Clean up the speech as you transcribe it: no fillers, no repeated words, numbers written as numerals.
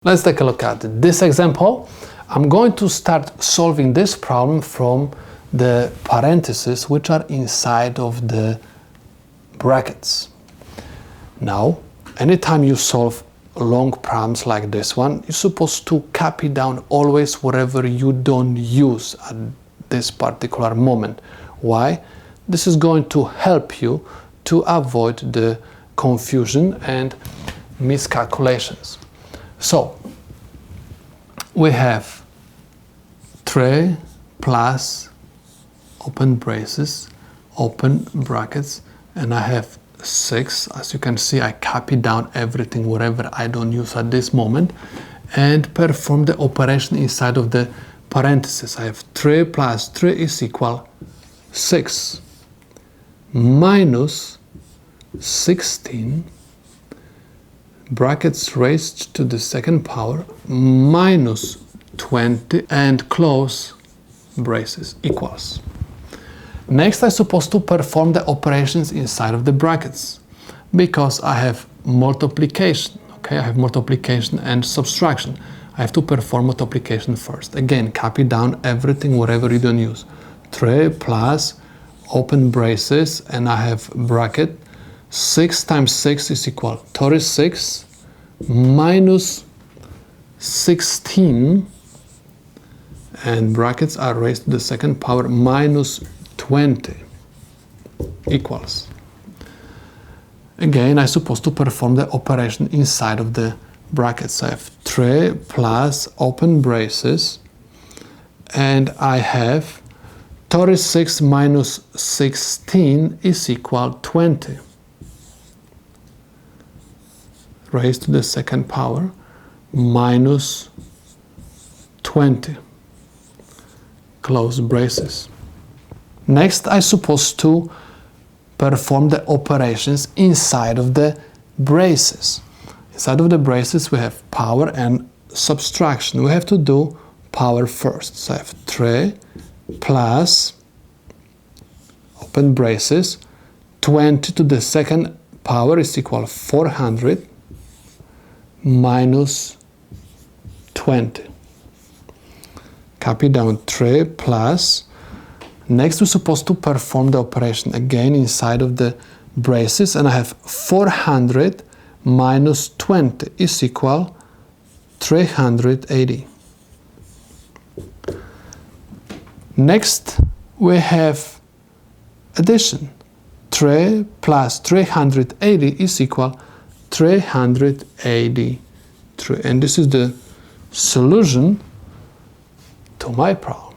Let's take a look at this example. I'm going to start solving this problem from the parentheses which are inside of the brackets. Now, anytime you solve long problems like this one, you're supposed to copy down always whatever you don't use at this particular moment. Why? This is going to help you to avoid the confusion and miscalculations. So, we have 3 plus open braces, open brackets, and I have 6. As you can see, I copy down everything, whatever I don't use at this moment, and perform the operation inside of the parentheses. I have 3 plus 3 is equal 6 minus 16 brackets raised to the second power minus 20 and close braces equals. Next, I'm supposed to perform the operations inside of the brackets because I have multiplication. Okay, I have multiplication and subtraction. I have to perform multiplication first. Again, copy down everything, whatever you don't use. 3 plus open braces, and I have bracket. 6 times 6 is equal 36 minus 16, and brackets are raised to the second power minus 20 equals. Again, I'm supposed to perform the operation inside of the brackets. I have 3 plus open braces, and I have 36 minus 16 is equal 20. Raised to the second power minus 20. Close braces. Next, I'm supposed to perform the operations inside of the braces. Inside of the braces, we have power and subtraction. We have to do power first. So I have 3 plus open braces, 20 to the second power is equal 400 minus 20. Copy down 3 plus. Next, we're supposed to perform the operation again inside of the braces, and I have 400 minus 20 is equal 380. Next, we have addition. 3 plus 380 is equal 383, and this is the solution to my problem.